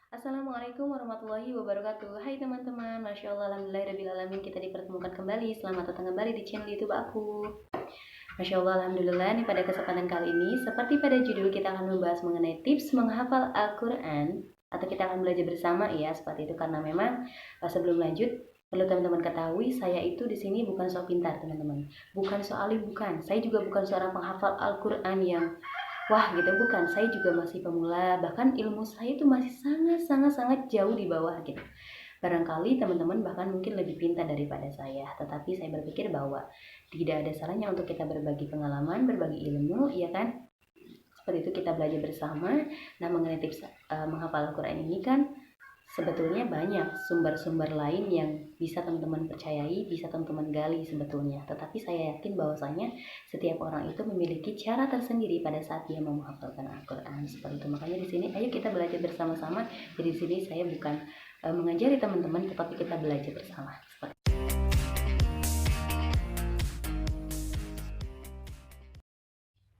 Assalamualaikum warahmatullahi wabarakatuh. Hai teman-teman, Masya Allah, Alhamdulillahirrahmanirrahim. Kita dipertemukan kembali. Selamat datang kembali di channel YouTube aku. Masya Allah, Alhamdulillah. Nih pada kesempatan kali ini, seperti pada judul, kita akan membahas mengenai tips menghafal Al-Quran. Atau kita akan belajar bersama ya, seperti itu. Karena memang sebelum lanjut, perlu teman-teman ketahui, saya itu di sini bukan sok pintar teman-teman. Bukan sok alim, bukan. Saya juga bukan seorang penghafal Al-Quran yang wah gitu, bukan. Saya juga masih pemula, bahkan ilmu saya itu masih sangat jauh di bawah gitu. Barangkali teman-teman bahkan mungkin lebih pintar daripada saya, tetapi saya berpikir bahwa tidak ada salahnya untuk kita berbagi pengalaman, berbagi ilmu, ya kan? Seperti itu kita belajar bersama. Nah, mengenai tips menghafal Al-Quran ini kan sebetulnya banyak sumber-sumber lain yang bisa teman-teman percayai, bisa teman-teman gali sebetulnya. Tetapi saya yakin bahwasanya setiap orang itu memiliki cara tersendiri pada saat dia mau menghafalkan Al-Quran. Seperti itu. Makanya di sini ayo kita belajar bersama-sama. Jadi di sini saya bukan mengajari teman-teman, tetapi kita belajar bersama. Seperti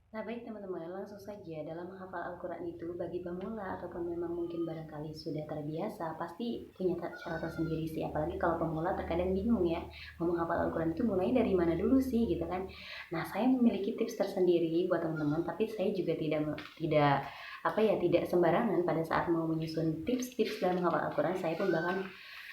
Nah baik teman-teman, langsung saja dalam menghafal Al-Quran itu bagi pemula ataupun memang mungkin barangkali sudah terbiasa, pasti punya cara tersendiri sih. Apalagi kalau pemula terkadang bingung ya, mau menghafal Al-Quran itu mulai dari mana dulu sih gitu kan. Nah saya memiliki tips tersendiri buat teman-teman, tapi saya juga tidak sembarangan pada saat mau menyusun tips-tips dalam menghafal Al-Quran. Saya pun bahkan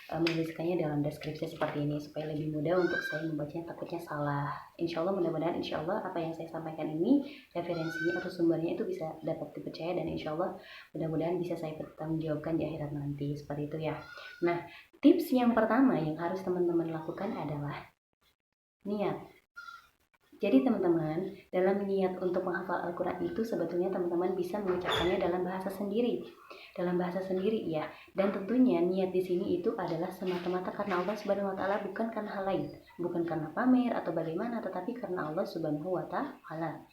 menuliskannya dalam deskripsi seperti ini supaya lebih mudah untuk saya membacanya, takutnya salah. Insya Allah, mudah-mudahan insya Allah apa yang saya sampaikan ini referensinya atau sumbernya itu bisa dapat dipercaya, dan insya Allah mudah-mudahan bisa saya pertanggungjawabkan di akhirat nanti, seperti itu ya. Nah, tips yang pertama yang harus teman-teman lakukan adalah niat. Jadi teman-teman, dalam niat untuk menghafal Al-Quran itu sebetulnya teman-teman bisa mengucapkannya dalam bahasa sendiri. Dalam bahasa sendiri ya. Dan tentunya niat di sini itu adalah semata-mata karena Allah Subhanahu wa taala, bukan karena hal lain. Bukan karena pamer atau bagaimana, tetapi karena Allah Subhanahu wa taala.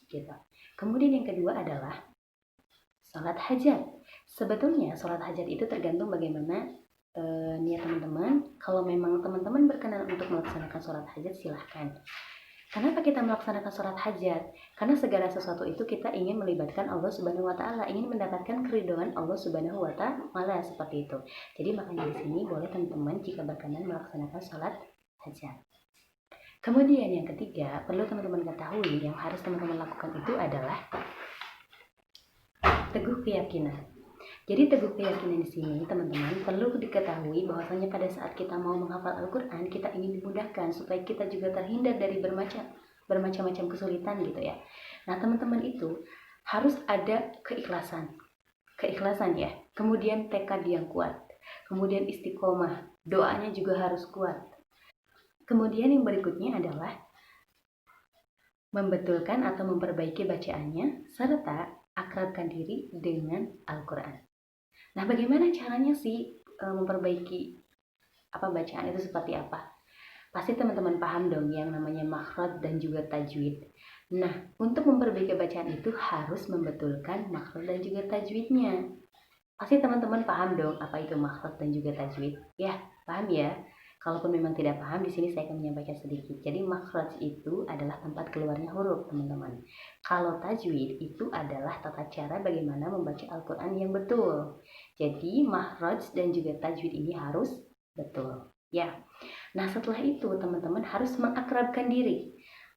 Gitu. Kemudian yang kedua adalah salat hajat. Sebetulnya salat hajat itu tergantung bagaimana niat teman-teman. Kalau memang teman-teman berkenan untuk melaksanakan salat hajat, silahkan. Kenapa kita melaksanakan sholat hajat? Karena segala sesuatu itu kita ingin melibatkan Allah Subhanahu wa taala, ingin mendapatkan keridhaan Allah Subhanahu wa taala, seperti itu. Jadi makanya di sini boleh teman-teman jika berkenan melaksanakan sholat hajat. Kemudian yang ketiga, perlu teman-teman ketahui yang harus teman-teman lakukan itu adalah teguh keyakinan. Jadi teguh keyakinan di sini teman-teman perlu diketahui bahwasanya pada saat kita mau menghafal Al-Quran, kita ingin dimudahkan supaya kita juga terhindar dari bermacam-macam kesulitan gitu ya. Nah teman-teman itu harus ada keikhlasan ya. Kemudian tekad yang kuat. Kemudian istiqomah, doanya juga harus kuat. Kemudian yang berikutnya adalah membetulkan atau memperbaiki bacaannya serta akrabkan diri dengan Al-Quran. Nah, bagaimana caranya sih memperbaiki bacaan itu seperti apa? Pasti teman-teman paham dong yang namanya makhraj dan juga tajwid. Nah, untuk memperbaiki bacaan itu harus membetulkan makhraj dan juga tajwidnya. Pasti teman-teman paham dong apa itu makhraj dan juga tajwid. Ya, paham ya? Kalaupun memang tidak paham, di sini saya akan menyampaikan sedikit. Jadi makhraj itu adalah tempat keluarnya huruf, teman-teman. Kalau tajwid itu adalah tata cara bagaimana membaca Al-Quran yang betul. Jadi makhraj dan juga tajwid ini harus betul. Ya. Nah, setelah itu teman-teman harus mengakrabkan diri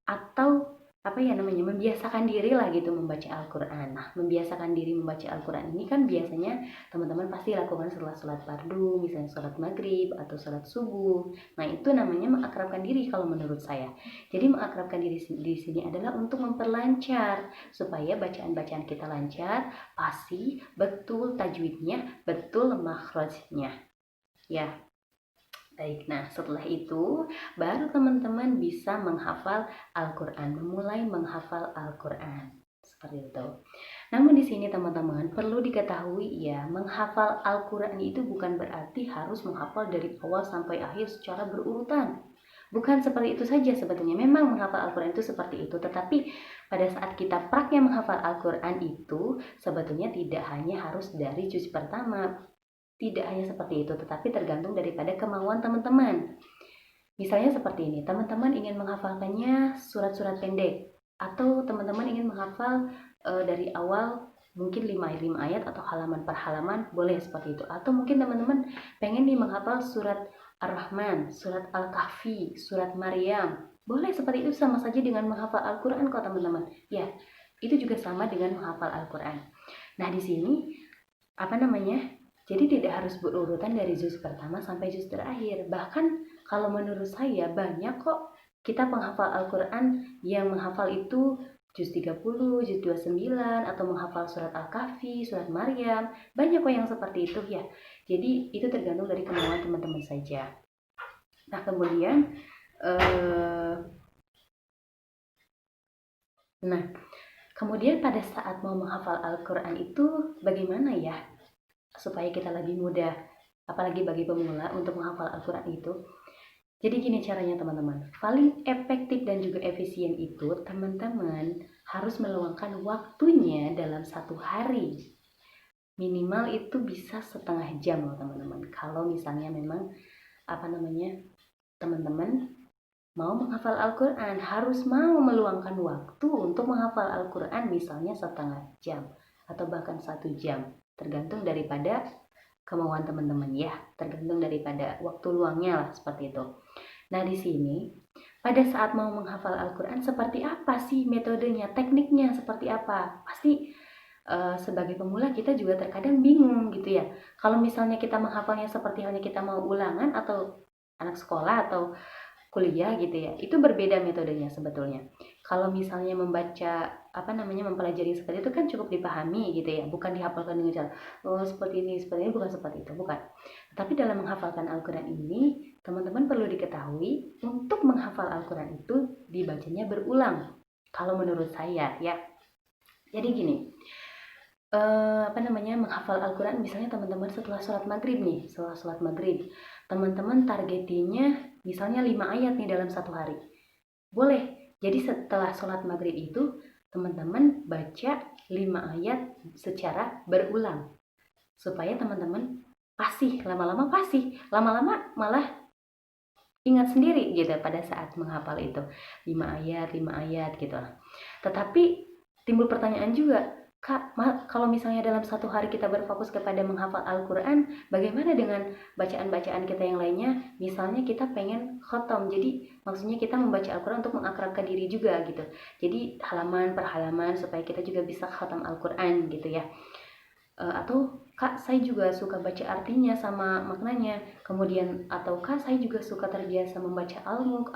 atau membiasakan diri lah gitu membaca Al-Quran. Nah, membiasakan diri membaca Al-Quran ini kan biasanya teman-teman pasti lakukan setelah sholat fardu, misalnya sholat maghrib atau sholat subuh. Nah, itu namanya mengakrabkan diri kalau menurut saya. Jadi mengakrabkan diri di sini adalah untuk memperlancar supaya bacaan-bacaan kita lancar, pasti, betul tajwidnya, betul makhrajnya. Ya. Baik, nah setelah itu baru teman-teman bisa menghafal Al-Quran, memulai menghafal Al-Quran. Seperti itu. Namun di sini teman-teman perlu diketahui ya, menghafal Al-Quran itu bukan berarti harus menghafal dari awal sampai akhir secara berurutan. Bukan seperti itu saja sebetulnya. Memang menghafal Al-Quran itu seperti itu, tetapi pada saat kita praknya menghafal Al-Quran itu sebetulnya tidak hanya harus dari juz pertama. Tidak hanya seperti itu, tetapi tergantung daripada kemauan teman-teman. Misalnya seperti ini, teman-teman ingin menghafalkannya surat-surat pendek, atau teman-teman ingin menghafal dari awal mungkin 5 ayat atau halaman per halaman, boleh seperti itu. Atau mungkin teman-teman pengen nih menghafal surat Ar-Rahman, surat Al-Kahfi, surat Maryam, boleh seperti itu, sama saja dengan menghafal Al-Quran kok teman-teman. Ya, itu juga sama dengan menghafal Al-Quran. Nah di sini jadi tidak harus berurutan dari juz pertama sampai juz terakhir. Bahkan kalau menurut saya banyak kok kita penghafal Al-Quran yang menghafal itu juz 30, juz 29, atau menghafal surat Al-Kahfi, surat Maryam. Banyak kok yang seperti itu ya. Jadi itu tergantung dari kemauan teman-teman saja. Nah kemudian pada saat mau menghafal Al-Quran itu bagaimana ya supaya kita lebih mudah, apalagi bagi pemula untuk menghafal Al-Quran itu. Jadi gini caranya teman-teman, paling efektif dan juga efisien itu teman-teman harus meluangkan waktunya dalam 1 hari. Minimal itu bisa setengah jam loh teman-teman. Kalau misalnya memang teman-teman mau menghafal Al-Quran, harus mau meluangkan waktu untuk menghafal Al-Quran, misalnya setengah jam atau bahkan 1 jam, tergantung daripada kemauan teman-teman ya, tergantung daripada waktu luangnya lah, seperti itu. Nah di sini pada saat mau menghafal Al-Quran seperti apa sih metodenya, tekniknya seperti apa? Pasti sebagai pemula kita juga terkadang bingung gitu ya. Kalau misalnya kita menghafalnya seperti halnya kita mau ulangan atau anak sekolah atau kuliah gitu ya, itu berbeda metodenya sebetulnya. Kalau misalnya membaca mempelajari seperti itu kan cukup dipahami gitu ya, bukan dihafalkan dengan cara seperti ini, bukan seperti itu, bukan. Tapi dalam menghafalkan Al-Quran ini teman-teman perlu diketahui, untuk menghafal Al-Quran itu dibacanya berulang kalau menurut saya ya. Jadi gini, menghafal Al-Quran misalnya teman-teman setelah sholat maghrib nih, teman-teman targetinnya misalnya 5 ayat nih dalam 1 hari, boleh. Jadi setelah sholat maghrib itu teman-teman baca 5 ayat secara berulang, supaya teman-teman lama-lama malah ingat sendiri gitu pada saat menghafal itu 5 ayat gitu. Tetapi timbul pertanyaan juga, Kak, kalau misalnya dalam 1 hari kita berfokus kepada menghafal Al-Quran, bagaimana dengan bacaan-bacaan kita yang lainnya? Misalnya kita pengen khotom, jadi maksudnya kita membaca Al-Quran untuk mengakrabkan diri juga gitu. Jadi halaman per halaman supaya kita juga bisa khotom Al-Quran gitu ya. Atau Kak, saya juga suka baca artinya sama maknanya. Kemudian atau Kak, saya juga suka terbiasa membaca Al-Mulk,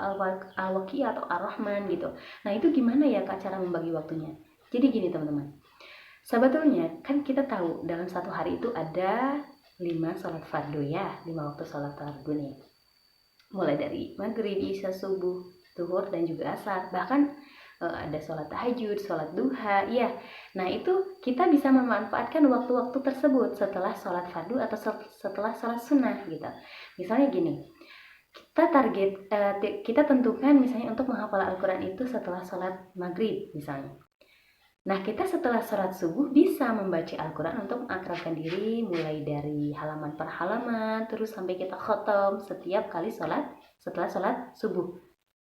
Al-Waqiah atau Ar-Rahman gitu. Nah itu gimana ya Kak cara membagi waktunya? Jadi gini teman-teman, sebetulnya kan kita tahu dalam 1 hari itu ada 5 sholat fardu ya, 5 waktu sholat fardu nih. Mulai dari maghrib, isya, subuh, zuhur, dan juga asar. Bahkan ada sholat tahajud, sholat duha, ya. Nah itu kita bisa memanfaatkan waktu-waktu tersebut setelah sholat fardu atau setelah sholat sunnah gitu. Misalnya gini, kita tentukan misalnya untuk menghafal Al-Quran itu setelah sholat maghrib misalnya. Nah kita setelah sholat subuh bisa membaca Al-Quran untuk mengakrabkan diri, mulai dari halaman per halaman terus sampai kita khotom setiap kali setelah sholat subuh.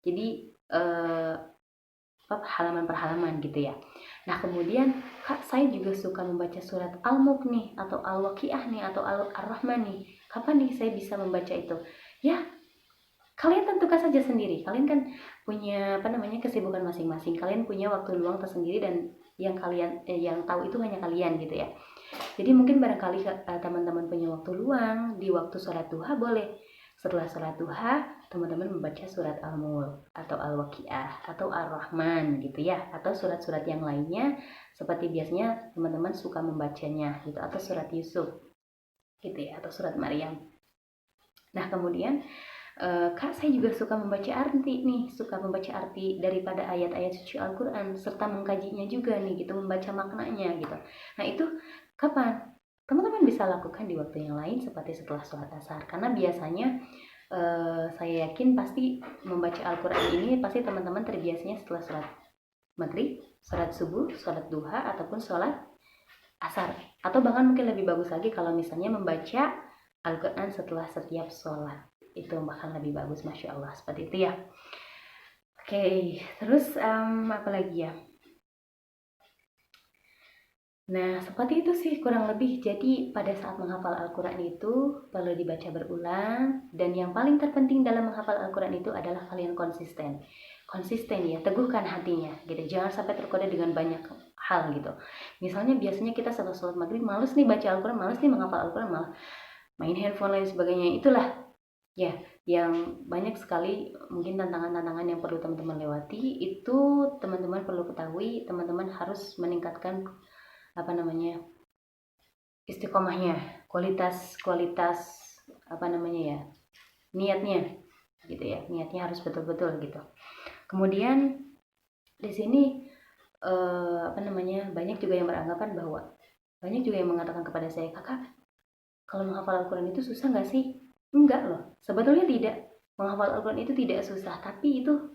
Jadi halaman per halaman gitu ya. Nah kemudian Kak, saya juga suka membaca surat Al-Mulk nih, atau Al-Waqiah nih, atau Ar-Rahman nih. Kapan nih saya bisa membaca itu? Ya kalian tentukan saja sendiri. Kalian kan punya kesibukan masing-masing. Kalian punya waktu luang tersendiri, dan yang yang tahu itu hanya kalian gitu ya. Jadi mungkin barangkali teman-teman punya waktu luang di waktu sholat duha, boleh setelah sholat duha teman-teman membaca surat Al-Mulk atau Al-Waqiah atau Ar-Rahman gitu ya, atau surat-surat yang lainnya seperti biasanya teman-teman suka membacanya gitu, atau surat Yusuf gitu ya, atau surat Maryam. Nah kemudian Kak, saya juga suka membaca arti daripada ayat-ayat suci Al-Quran, serta mengkajinya juga nih gitu, membaca maknanya gitu. Nah itu kapan? Teman-teman bisa lakukan di waktu yang lain seperti setelah sholat asar, karena biasanya saya yakin pasti membaca Al-Quran ini pasti teman-teman terbiasanya setelah sholat maghrib, sholat subuh, sholat duha, ataupun sholat asar. Atau bahkan mungkin lebih bagus lagi kalau misalnya membaca Al-Quran setelah setiap sholat, itu bahkan lebih bagus, Masya Allah, seperti itu ya. Oke, terus apa lagi ya? Nah, seperti itu sih kurang lebih. Jadi, pada saat menghafal Al-Quran itu perlu dibaca berulang. Dan yang paling terpenting dalam menghafal Al-Quran itu adalah kalian konsisten. Konsisten ya, teguhkan hatinya gitu. Jangan sampai tergoda dengan banyak hal gitu. Misalnya biasanya kita setelah sholat maghrib males nih baca Al-Quran, males nih menghafal Al-Quran, malah main handphone lain sebagainya. Itulah ya yang banyak sekali mungkin tantangan-tantangan yang perlu teman-teman lewati. Itu teman-teman perlu ketahui, teman-teman harus meningkatkan apa namanya istiqomahnya, kualitas kualitas apa namanya ya, niatnya gitu ya, niatnya harus betul-betul gitu. Kemudian di sini apa namanya, banyak juga yang beranggapan bahwa, banyak juga yang mengatakan kepada saya, kakak kalau menghafal Al-Quran itu susah nggak sih? Enggak loh, sebetulnya tidak. Menghafal Al-Quran itu tidak susah, tapi itu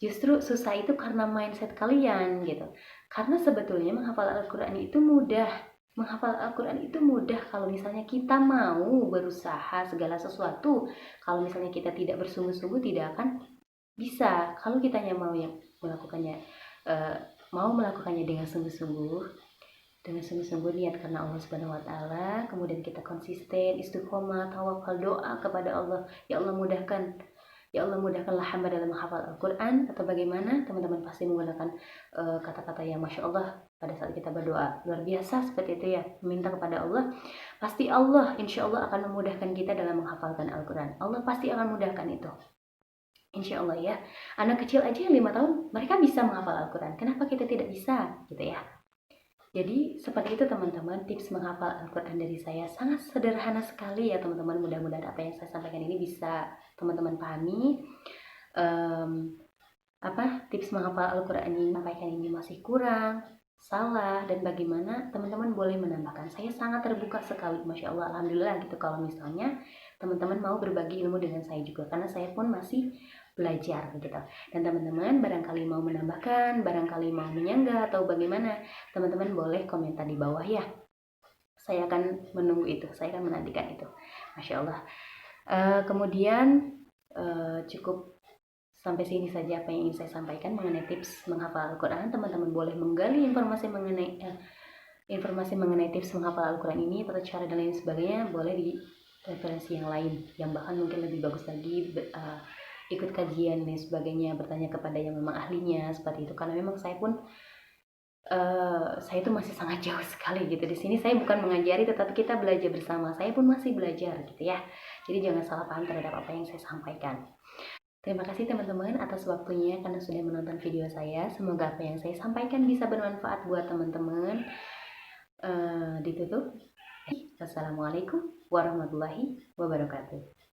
justru susah itu karena mindset kalian gitu. Karena sebetulnya menghafal Al-Quran itu mudah. Menghafal Al-Quran itu mudah kalau misalnya kita mau berusaha segala sesuatu. Kalau misalnya kita tidak bersungguh-sungguh tidak akan bisa. Kalau kita mau yang melakukannya, eh, mau melakukannya dengan sungguh-sungguh niat karena Allah Subhanahu wa taala, kemudian kita konsisten, istiqomah, tawakal, doa kepada Allah, ya Allah mudahkan, ya Allah mudahkanlah hamba dalam menghafal Al-Quran, atau bagaimana teman-teman pasti menggunakan kata-kata yang Masya Allah pada saat kita berdoa, luar biasa seperti itu ya, meminta kepada Allah, pasti Allah insya Allah akan memudahkan kita dalam menghafalkan Al-Quran. Allah pasti akan mudahkan itu, insya Allah ya. Anak kecil aja yang 5 tahun mereka bisa menghafal Al-Quran, kenapa kita tidak bisa gitu ya. Jadi seperti itu teman-teman, tips menghafal Al-Quran dari saya sangat sederhana sekali ya teman-teman. Mudah-mudahan apa yang saya sampaikan ini bisa teman-teman pahami. um, Tips menghafal Al-Quran ini sampaikan ini masih kurang, salah, dan bagaimana teman-teman boleh menambahkan. Saya sangat terbuka sekali, Masya Allah, Alhamdulillah gitu kalau misalnya teman-teman mau berbagi ilmu dengan saya juga, karena saya pun masih belajar gitu. Dan teman-teman barangkali mau menambahkan, barangkali mau menyanggah atau bagaimana, teman-teman boleh komentar di bawah ya. Saya akan menunggu itu, saya akan menantikan itu. Masya Allah. Kemudian cukup sampai sini saja apa yang ingin saya sampaikan mengenai tips menghafal Al-Quran. Teman-teman boleh menggali informasi mengenai tips menghafal Al-Quran ini, tata cara dan lain sebagainya, boleh di referensi yang lain yang bahkan mungkin lebih bagus lagi, ikut kajian dan sebagainya, bertanya kepada yang memang ahlinya seperti itu. Karena memang saya pun saya itu masih sangat jauh sekali gitu. Di sini saya bukan mengajari, tetapi kita belajar bersama. Saya pun masih belajar gitu ya. Jadi jangan salah paham terhadap apa yang saya sampaikan. Terima kasih teman-teman atas waktunya karena sudah menonton video saya. Semoga apa yang saya sampaikan bisa bermanfaat buat teman-teman. Ditutup. Wassalamualaikum warahmatullahi wabarakatuh.